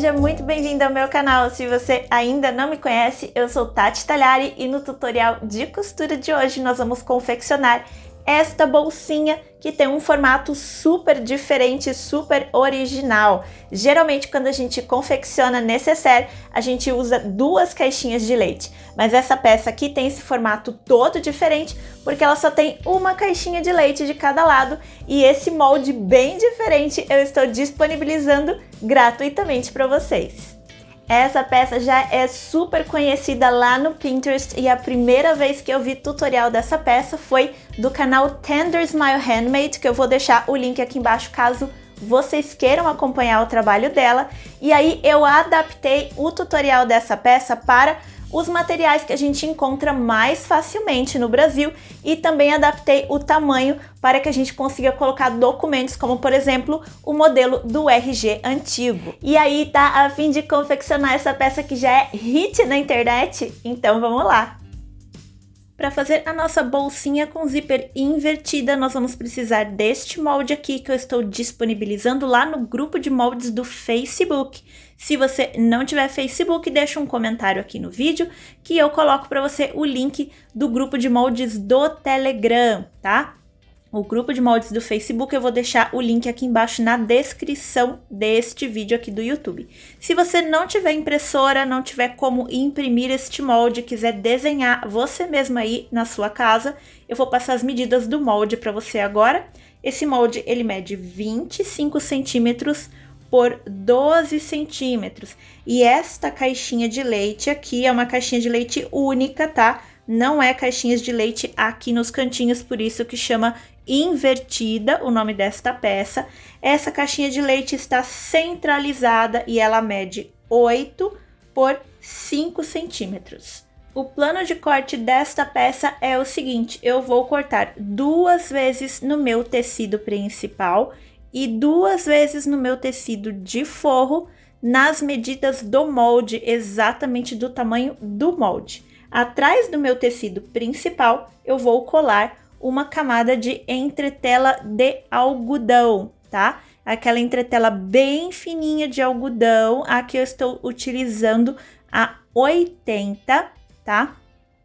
seja muito bem-vindo ao meu canal. Se você ainda não me conhece, eu sou Tati Tagliari e no tutorial de costura de hoje nós vamos confeccionar esta bolsinha que tem um formato super diferente, super original. Geralmente quando a gente confecciona necessaire, a gente usa duas caixinhas de leite, mas essa peça aqui tem esse formato todo diferente porque ela só tem uma caixinha de leite de cada lado e esse molde bem diferente eu estou disponibilizando gratuitamente para vocês. Essa peça já é super conhecida lá no Pinterest e a primeira vez que eu vi tutorial dessa peça foi do canal Tender Smile Handmade, que eu vou deixar o link aqui embaixo caso vocês queiram acompanhar o trabalho dela. E aí eu adaptei o tutorial dessa peça para os materiais que a gente encontra mais facilmente no Brasil e também adaptei o tamanho para que a gente consiga colocar documentos como, por exemplo, o modelo do RG antigo. E aí, tá a fim de confeccionar essa peça que já é hit na internet? Então vamos lá! Para fazer a nossa bolsinha com zíper invertida, nós vamos precisar deste molde aqui que eu estou disponibilizando lá no grupo de moldes do Facebook. Se você não tiver Facebook, deixa um comentário aqui no vídeo que eu coloco para você o link do grupo de moldes do Telegram, tá? O grupo de moldes do Facebook eu vou deixar o link aqui embaixo na descrição deste vídeo aqui do YouTube. Se você não tiver impressora, não tiver como imprimir este molde, quiser desenhar você mesmo aí na sua casa, eu vou passar as medidas do molde para você agora. Esse molde ele mede 25 centímetros por 12 centímetros. E esta caixinha de leite aqui é uma caixinha de leite única, tá? Não é caixinhas de leite aqui nos cantinhos, por isso que chama invertida o nome desta peça. Essa caixinha de leite está centralizada e ela mede 8 por 5 centímetros. O plano de corte desta peça é o seguinte: eu vou cortar 2 vezes no meu tecido principal e 2 vezes no meu tecido de forro, nas medidas do molde, exatamente do tamanho do molde. Atrás do meu tecido principal, eu vou colar uma camada de entretela de algodão, tá? Aquela entretela bem fininha de algodão, aqui eu estou utilizando a 80, tá?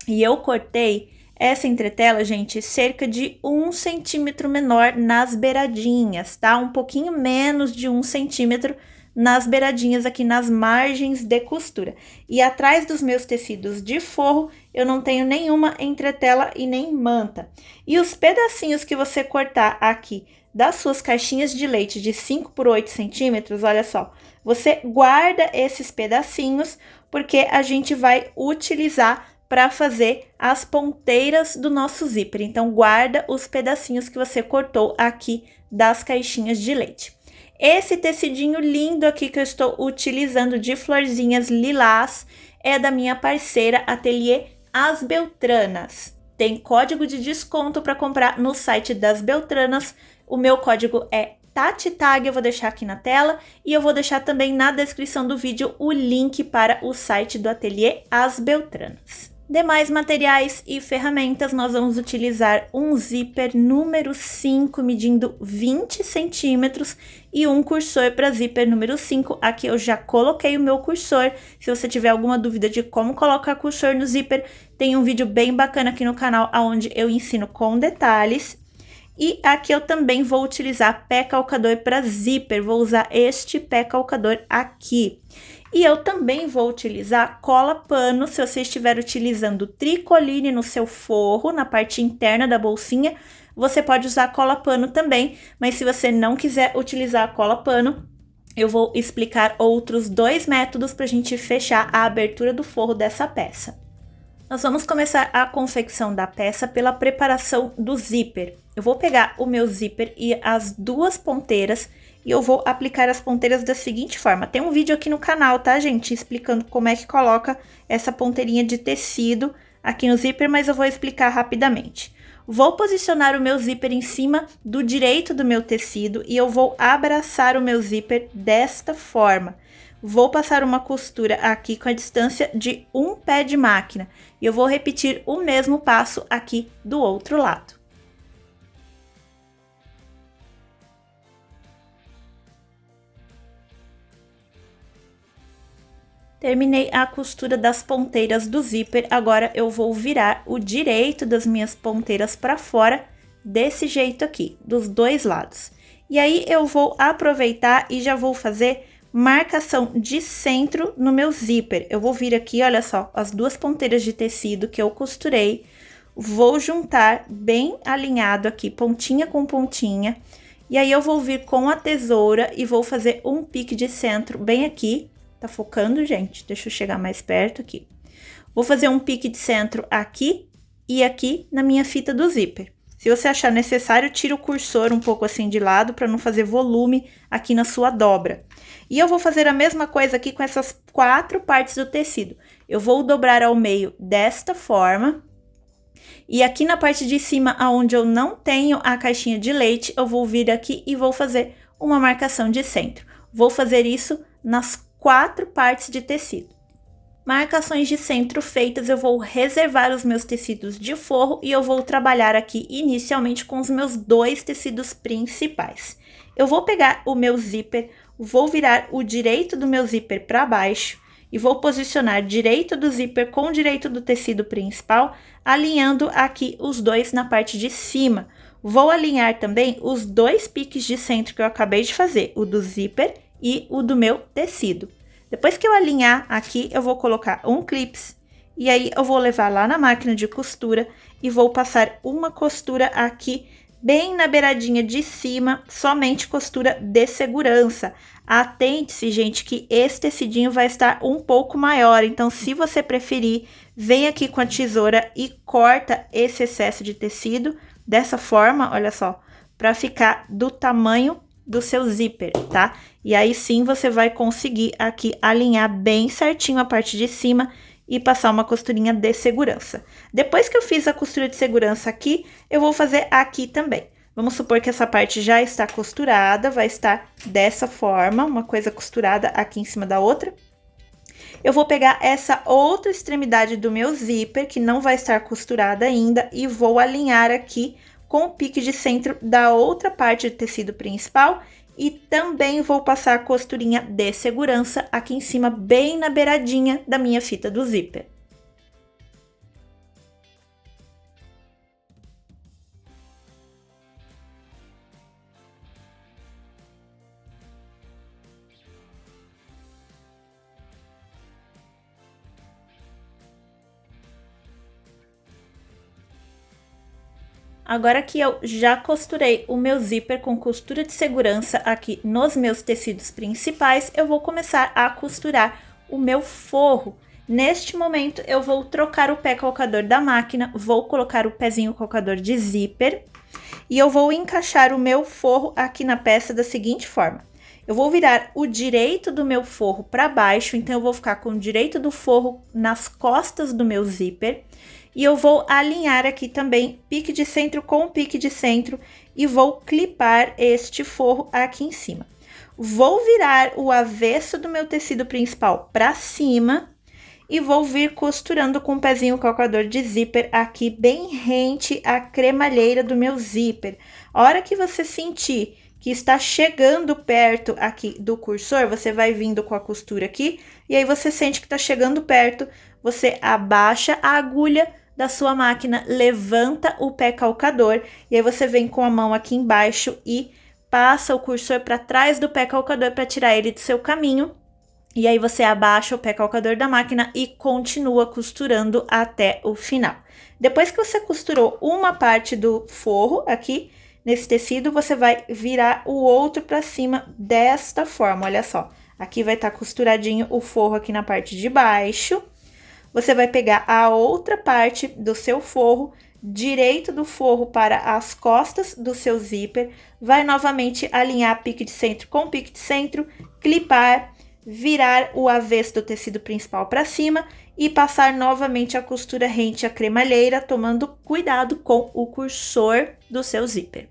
E eu cortei essa entretela, gente, cerca de 1 centímetro menor nas beiradinhas, tá? Um pouquinho menos de 1 centímetro nas beiradinhas aqui nas margens de costura. E atrás dos meus tecidos de forro, eu não tenho nenhuma entretela e nem manta. E os pedacinhos que você cortar aqui das suas caixinhas de leite de 5 por 8 centímetros, olha só, você guarda esses pedacinhos porque a gente vai utilizar para fazer as ponteiras do nosso zíper. Então, guarda os pedacinhos que você cortou aqui das caixinhas de leite. Esse tecidinho lindo aqui que eu estou utilizando de florzinhas lilás é da minha parceira Ateliê As Beltranas. Tem código de desconto para comprar no site das Beltranas. O meu código é TATITAG, eu vou deixar aqui na tela e eu vou deixar também na descrição do vídeo o link para o site do Ateliê As Beltranas. Demais materiais e ferramentas, nós vamos utilizar um zíper número 5, medindo 20 centímetros, e um cursor para zíper número 5. Aqui eu já coloquei o meu cursor. Se você tiver alguma dúvida de como colocar cursor no zíper, tem um vídeo bem bacana aqui no canal, onde eu ensino com detalhes. E aqui eu também vou utilizar pé calcador para zíper, vou usar este pé calcador aqui. E eu também vou utilizar cola pano, se você estiver utilizando tricoline no seu forro, na parte interna da bolsinha, você pode usar cola pano também, mas se você não quiser utilizar a cola pano, eu vou explicar outros 2 métodos para a gente fechar a abertura do forro dessa peça. Nós vamos começar a confecção da peça pela preparação do zíper. Eu vou pegar o meu zíper e as 2 ponteiras e eu vou aplicar as ponteiras da seguinte forma. Tem um vídeo aqui no canal, tá, gente? Explicando como é que coloca essa ponteirinha de tecido aqui no zíper, mas eu vou explicar rapidamente. Vou posicionar o meu zíper em cima do direito do meu tecido e eu vou abraçar o meu zíper desta forma. Vou passar uma costura aqui com a distância de 1 pé de máquina e eu vou repetir o mesmo passo aqui do outro lado. Terminei a costura das ponteiras do zíper, agora eu vou virar o direito das minhas ponteiras para fora, desse jeito aqui, dos dois lados. E aí eu vou aproveitar e já vou fazer marcação de centro no meu zíper. Eu vou vir aqui, olha só, as duas ponteiras de tecido que eu costurei, vou juntar bem alinhado aqui, pontinha com pontinha, e aí eu vou vir com a tesoura e vou fazer um pique de centro bem aqui. Tá focando, gente? Deixa eu chegar mais perto aqui. Vou fazer um pique de centro aqui e aqui na minha fita do zíper. Se você achar necessário, tira o cursor um pouco assim de lado para não fazer volume aqui na sua dobra. E eu vou fazer a mesma coisa aqui com essas 4 partes do tecido. Eu vou dobrar ao meio desta forma. E aqui na parte de cima, aonde eu não tenho a caixinha de leite, eu vou vir aqui e vou fazer uma marcação de centro. Vou fazer isso nas 4 partes de tecido. Marcações de centro feitas, eu vou reservar os meus tecidos de forro e eu vou trabalhar aqui inicialmente com os meus 2 tecidos principais. Eu vou pegar o meu zíper, vou virar o direito do meu zíper para baixo e vou posicionar direito do zíper com o direito do tecido principal, alinhando aqui os dois na parte de cima. Vou alinhar também os 2 piques de centro que eu acabei de fazer, o do zíper e o do meu tecido. Depois que eu alinhar aqui, eu vou colocar um clips e aí eu vou levar lá na máquina de costura e vou passar uma costura aqui bem na beiradinha de cima, somente costura de segurança. Atente-se, gente, que esse tecidinho vai estar um pouco maior, então se você preferir, vem aqui com a tesoura e corta esse excesso de tecido dessa forma, olha só, para ficar do tamanho do seu zíper, tá? E aí sim você vai conseguir aqui alinhar bem certinho a parte de cima e passar uma costurinha de segurança. Depois que eu fiz a costura de segurança aqui, eu vou fazer aqui também. Vamos supor que essa parte já está costurada, vai estar dessa forma, uma coisa costurada aqui em cima da outra. Eu vou pegar essa outra extremidade do meu zíper, que não vai estar costurada ainda, e vou alinhar aqui com o pique de centro da outra parte do tecido principal. E também vou passar a costurinha de segurança aqui em cima, bem na beiradinha da minha fita do zíper. Agora que eu já costurei o meu zíper com costura de segurança aqui nos meus tecidos principais, eu vou começar a costurar o meu forro. Neste momento, eu vou trocar o pé calcador da máquina, vou colocar o pezinho calcador de zíper e eu vou encaixar o meu forro aqui na peça da seguinte forma. Eu vou virar o direito do meu forro para baixo, então eu vou ficar com o direito do forro nas costas do meu zíper. E eu vou alinhar aqui também pique de centro com pique de centro e vou clipar este forro aqui em cima. Vou virar o avesso do meu tecido principal para cima e vou vir costurando com o pezinho calcador de zíper aqui bem rente à cremalheira do meu zíper. A hora que você sentir que está chegando perto aqui do cursor, você vai vindo com a costura aqui e aí você sente que está chegando perto, você abaixa a agulha da sua máquina, levanta o pé calcador e aí você vem com a mão aqui embaixo e passa o cursor para trás do pé calcador para tirar ele do seu caminho. E aí você abaixa o pé calcador da máquina e continua costurando até o final. Depois que você costurou uma parte do forro aqui nesse tecido, você vai virar o outro para cima desta forma, olha só. Aqui vai estar costuradinho o forro aqui na parte de baixo. Você vai pegar a outra parte do seu forro, direito do forro para as costas do seu zíper, vai novamente alinhar pique de centro com pique de centro, clipar, virar o avesso do tecido principal para cima e passar novamente a costura rente à cremalheira, tomando cuidado com o cursor do seu zíper.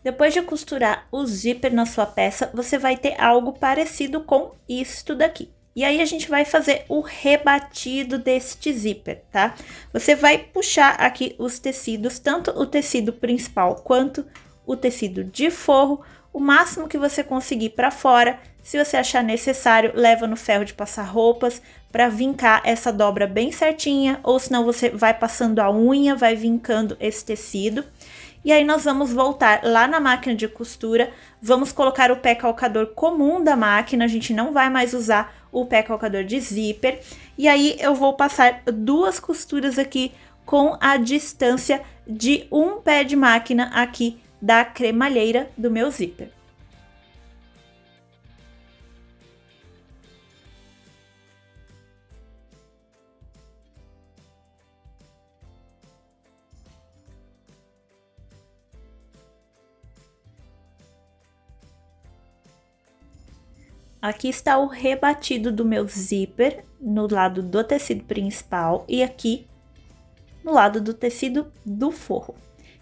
Depois de costurar o zíper na sua peça, você vai ter algo parecido com isto daqui. E aí a gente vai fazer o rebatido deste zíper, tá? Você vai puxar aqui os tecidos, tanto o tecido principal quanto o tecido de forro, o máximo que você conseguir para fora. Se você achar necessário, leva no ferro de passar roupas para vincar essa dobra bem certinha, ou senão você vai passando a unha, vai vincando esse tecido. E aí nós vamos voltar lá na máquina de costura, vamos colocar o pé calcador comum da máquina, a gente não vai mais usar o pé calcador de zíper. E aí eu vou passar 2 costuras aqui com a distância de um pé de máquina aqui da cremalheira do meu zíper. Aqui está o rebatido do meu zíper no lado do tecido principal e aqui no lado do tecido do forro.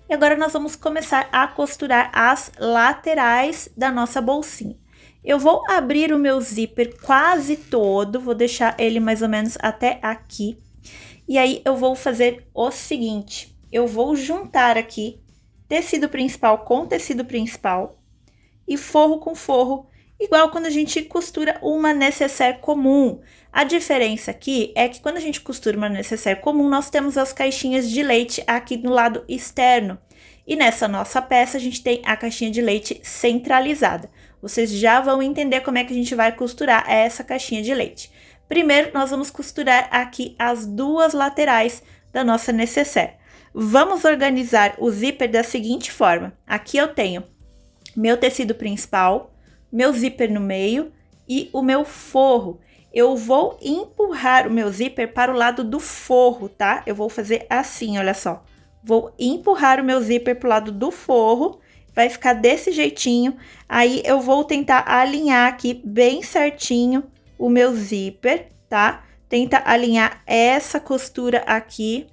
E agora nós vamos começar a costurar as laterais da nossa bolsinha. Eu vou abrir o meu zíper quase todo, vou deixar ele mais ou menos até aqui. E aí eu vou fazer o seguinte, eu vou juntar aqui tecido principal com tecido principal e forro com forro, igual quando a gente costura uma nécessaire comum. A diferença aqui é que quando a gente costura uma nécessaire comum, nós temos as caixinhas de leite aqui no lado externo. E nessa nossa peça, a gente tem a caixinha de leite centralizada. Vocês já vão entender como é que a gente vai costurar essa caixinha de leite. Primeiro, nós vamos costurar aqui as 2 laterais da nossa nécessaire. Vamos organizar o zíper da seguinte forma. Aqui eu tenho meu tecido principal, meu zíper no meio e o meu forro. Eu vou empurrar o meu zíper para o lado do forro, tá? Eu vou fazer assim, olha só. Vou empurrar o meu zíper para o lado do forro, vai ficar desse jeitinho. Aí eu vou tentar alinhar aqui bem certinho o meu zíper, tá? Tenta alinhar essa costura aqui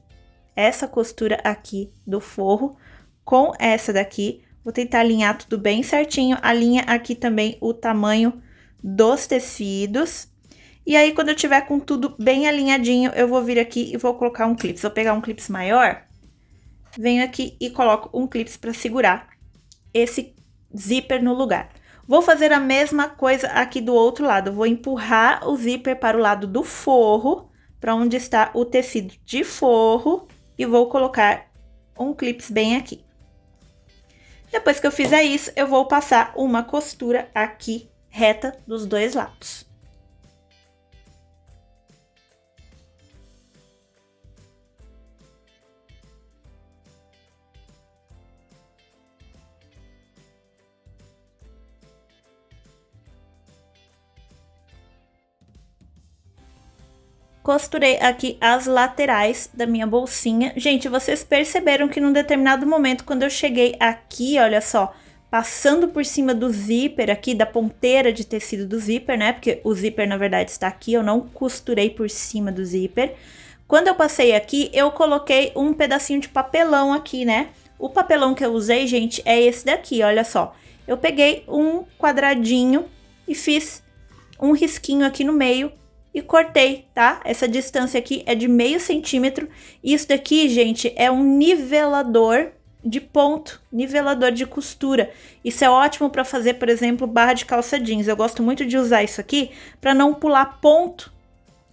do forro com essa daqui. Vou tentar alinhar tudo bem certinho, alinha aqui também o tamanho dos tecidos. E aí, quando eu tiver com tudo bem alinhadinho, eu vou vir aqui e vou colocar um clips. Vou pegar um clips maior, venho aqui e coloco um clips para segurar esse zíper no lugar. Vou fazer a mesma coisa aqui do outro lado. Eu vou empurrar o zíper para o lado do forro, para onde está o tecido de forro, e vou colocar um clips bem aqui. Depois que eu fizer isso, eu vou passar uma costura aqui reta dos 2 lados. Costurei aqui as laterais da minha bolsinha. Gente, vocês perceberam que num determinado momento, quando eu cheguei aqui, olha só, passando por cima do zíper aqui, da ponteira de tecido do zíper, né? Porque o zíper, na verdade, está aqui, eu não costurei por cima do zíper. Quando eu passei aqui, eu coloquei um pedacinho de papelão aqui, né? O papelão que eu usei, gente, é esse daqui, olha só. Eu peguei um quadradinho e fiz um risquinho aqui no meio e cortei, tá? Essa distância aqui é de meio centímetro. Isso daqui, gente, é um nivelador de ponto, nivelador de costura. Isso é ótimo para fazer, por exemplo, barra de calça jeans. Eu gosto muito de usar isso aqui para não pular ponto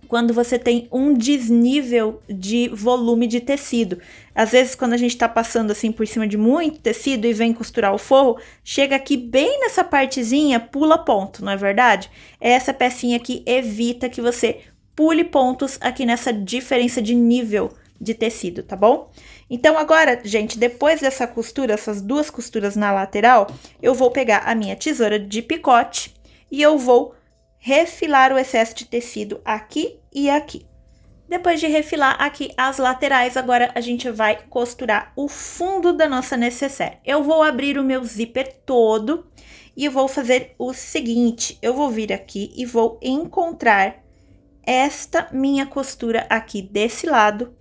quando você tem um desnível de volume de tecido. Às vezes, quando a gente tá passando assim por cima de muito tecido e vem costurar o forro, chega aqui bem nessa partezinha, pula ponto, não é verdade? Essa pecinha aqui evita que você pule pontos aqui nessa diferença de nível de tecido, tá bom? Então, agora, gente, depois dessa costura, essas 2 costuras na lateral, eu vou pegar a minha tesoura de picote e eu vou refilar o excesso de tecido aqui e aqui. Depois de refilar aqui as laterais, agora a gente vai costurar o fundo da nossa nécessaire. Eu vou abrir o meu zíper todo e vou fazer o seguinte, eu vou vir aqui e vou encontrar esta minha costura aqui desse lado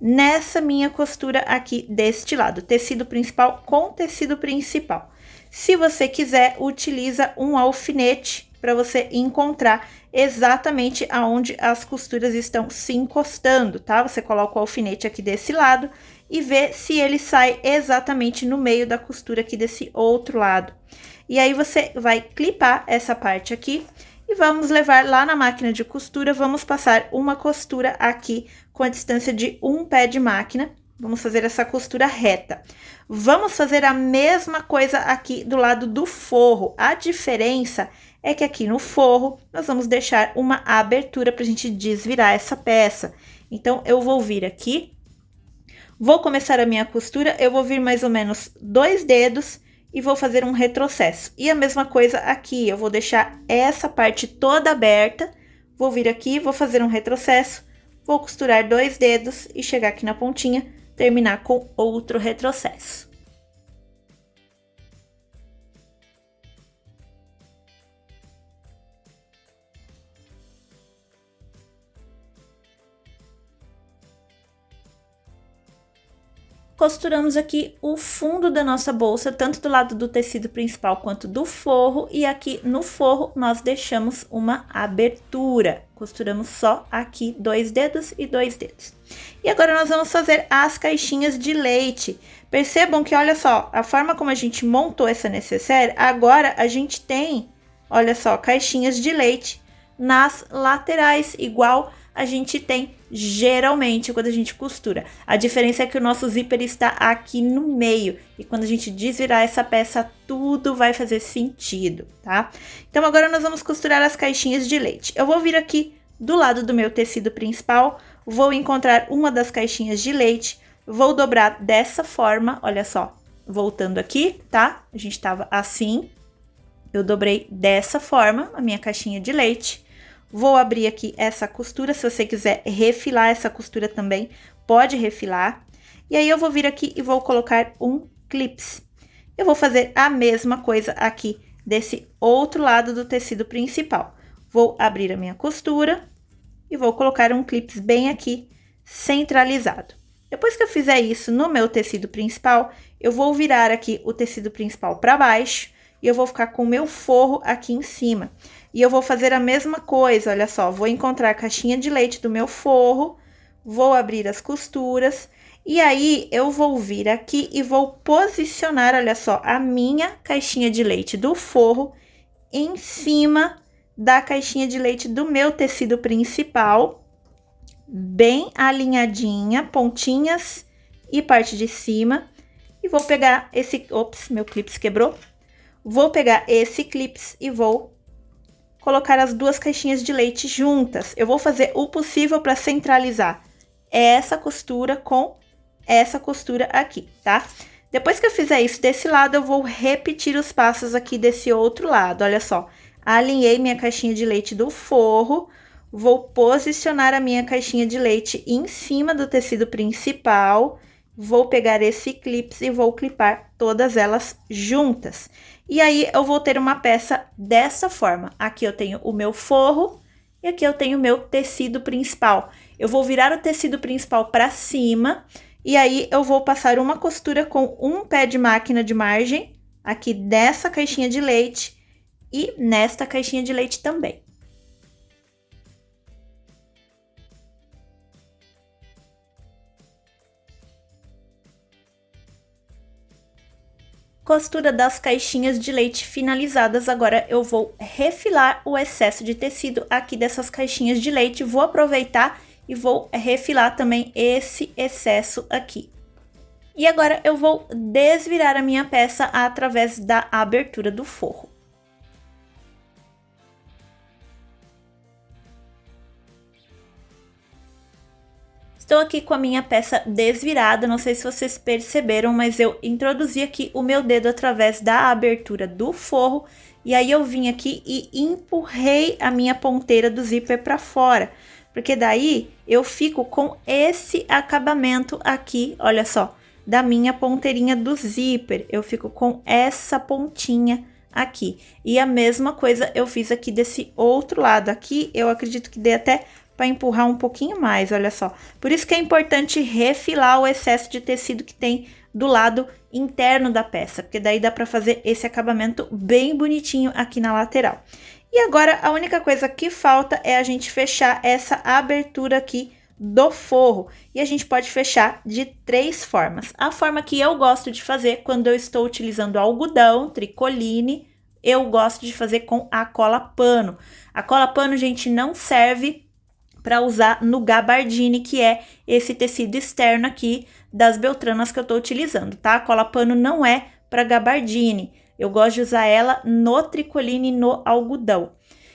nessa minha costura aqui deste lado, tecido principal com tecido principal. Se você quiser, utiliza um alfinete para você encontrar exatamente aonde as costuras estão se encostando, tá? Você coloca o alfinete aqui desse lado e vê se ele sai exatamente no meio da costura aqui desse outro lado. E aí, você vai clipar essa parte aqui e vamos levar lá na máquina de costura, vamos passar uma costura aqui com a distância de um pé de máquina. Vamos fazer essa costura reta. Vamos fazer a mesma coisa aqui do lado do forro. A diferença é que aqui no forro, nós vamos deixar uma abertura para a gente desvirar essa peça. Então, eu vou vir aqui, vou começar a minha costura, eu vou vir mais ou menos 2 dedos e vou fazer um retrocesso. E a mesma coisa aqui, eu vou deixar essa parte toda aberta, vou vir aqui, vou fazer um retrocesso, vou costurar 2 dedos e chegar aqui na pontinha, terminar com outro retrocesso. Costuramos aqui o fundo da nossa bolsa, tanto do lado do tecido principal quanto do forro, e aqui no forro nós deixamos uma abertura. Costuramos só aqui 2 dedos e 2 dedos. E agora nós vamos fazer as caixinhas de leite. Percebam que, olha só, a forma como a gente montou essa necessaire, agora a gente tem, olha só, caixinhas de leite nas laterais, igual a gente tem geralmente quando a gente costura. A diferença é que o nosso zíper está aqui no meio, e quando a gente desvirar essa peça, tudo vai fazer sentido, tá? Então, agora nós vamos costurar as caixinhas de leite. Eu vou vir aqui do lado do meu tecido principal, vou encontrar uma das caixinhas de leite, vou dobrar dessa forma, olha só, voltando aqui, tá? A gente tava assim, eu dobrei dessa forma a minha caixinha de leite. Vou abrir aqui essa costura, se você quiser refilar essa costura também, pode refilar. E aí, eu vou vir aqui e vou colocar um clips. Eu vou fazer a mesma coisa aqui desse outro lado do tecido principal. Vou abrir a minha costura e vou colocar um clips bem aqui, centralizado. Depois que eu fizer isso no meu tecido principal, eu vou virar aqui o tecido principal para baixo e eu vou ficar com o meu forro aqui em cima. E eu vou fazer a mesma coisa, olha só, vou encontrar a caixinha de leite do meu forro, vou abrir as costuras, e aí eu vou vir aqui e vou posicionar, olha só, a minha caixinha de leite do forro em cima da caixinha de leite do meu tecido principal, bem alinhadinha, pontinhas e parte de cima, e vou pegar esse, ops, meu clips quebrou, vou pegar esse clips e vou colocar as duas caixinhas de leite juntas. Eu vou fazer o possível para centralizar essa costura com essa costura aqui, tá? Depois que eu fizer isso desse lado, eu vou repetir os passos aqui desse outro lado. Olha só, alinhei minha caixinha de leite do forro, vou posicionar a minha caixinha de leite em cima do tecido principal, vou pegar esse clips e vou clipar todas elas juntas. E aí, eu vou ter uma peça dessa forma. Aqui eu tenho o meu forro e aqui eu tenho o meu tecido principal. Eu vou virar o tecido principal para cima e aí eu vou passar uma costura com um pé de máquina de margem aqui dessa caixinha de leite e nesta caixinha de leite também. Costura das caixinhas de leite finalizadas, agora eu vou refilar o excesso de tecido aqui dessas caixinhas de leite, vou aproveitar e vou refilar também esse excesso aqui. E agora eu vou desvirar a minha peça através da abertura do forro. Estou aqui com a minha peça desvirada, não sei se vocês perceberam, mas eu introduzi aqui o meu dedo através da abertura do forro, e aí eu vim aqui e empurrei a minha ponteira do zíper para fora, porque daí eu fico com esse acabamento aqui, olha só, da minha ponteirinha do zíper, eu fico com essa pontinha aqui. E a mesma coisa eu fiz aqui desse outro lado, aqui eu acredito que dê até para empurrar um pouquinho mais, olha só. Por isso que é importante refilar o excesso de tecido que tem do lado interno da peça, porque daí dá para fazer esse acabamento bem bonitinho aqui na lateral. E agora a única coisa que falta é a gente fechar essa abertura aqui do forro, e a gente pode fechar de 3 formas. A forma que eu gosto de fazer quando eu estou utilizando algodão, tricoline, eu gosto de fazer com a cola pano. A cola pano, gente, não serve para usar no gabardine, que é esse tecido externo aqui das Beltranas que eu tô utilizando, tá? A cola pano não é para gabardine. Eu gosto de usar ela no tricoline e no algodão.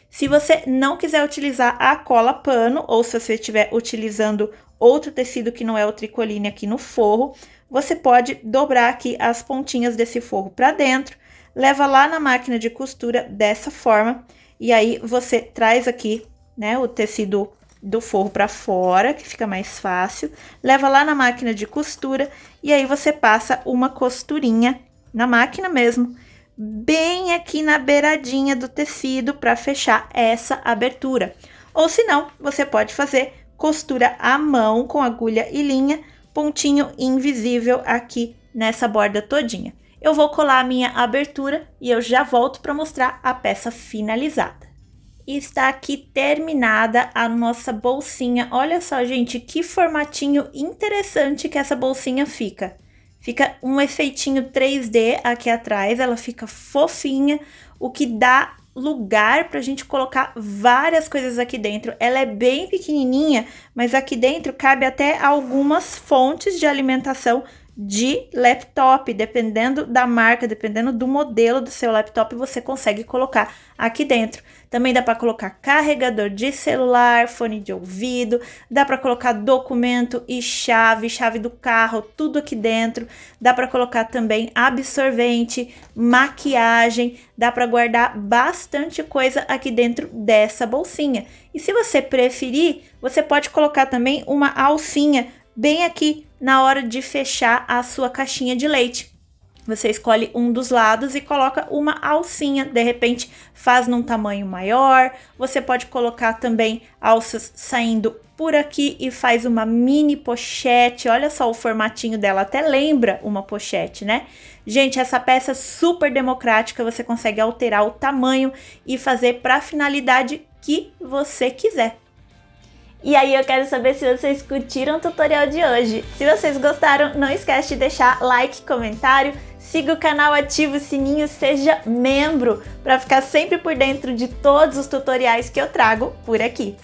Se você não quiser utilizar a cola pano, ou se você estiver utilizando outro tecido que não é o tricoline aqui no forro, você pode dobrar aqui as pontinhas desse forro para dentro, leva lá na máquina de costura dessa forma, e aí você traz aqui, né, o tecido do forro para fora, que fica mais fácil, leva lá na máquina de costura, e aí você passa uma costurinha na máquina mesmo, bem aqui na beiradinha do tecido para fechar essa abertura. Ou se não, você pode fazer costura à mão com agulha e linha, pontinho invisível aqui nessa borda todinha. Eu vou colar a minha abertura e eu já volto para mostrar a peça finalizada. E está aqui terminada a nossa bolsinha. Olha só, gente, que formatinho interessante que essa bolsinha fica. Fica um efeitinho 3D aqui atrás, ela fica fofinha, o que dá lugar pra gente colocar várias coisas aqui dentro. Ela é bem pequenininha, mas aqui dentro cabe até algumas fontes de alimentação de laptop, dependendo da marca, dependendo do modelo do seu laptop, você consegue colocar aqui dentro. Também dá para colocar carregador de celular, fone de ouvido, dá para colocar documento e chave do carro, tudo aqui dentro. Dá para colocar também absorvente, maquiagem, dá para guardar bastante coisa aqui dentro dessa bolsinha. E se você preferir, você pode colocar também uma alcinha bem aqui na hora de fechar a sua caixinha de leite. Você escolhe um dos lados e coloca uma alcinha, de repente faz num tamanho maior. Você pode colocar também alças saindo por aqui e faz uma mini pochete. Olha só o formatinho dela, até lembra uma pochete, né? Gente, essa peça é super democrática, você consegue alterar o tamanho e fazer para a finalidade que você quiser. E aí eu quero saber se vocês curtiram o tutorial de hoje. Se vocês gostaram, não esquece de deixar like, comentário, siga o canal, ativa o sininho, seja membro para ficar sempre por dentro de todos os tutoriais que eu trago por aqui.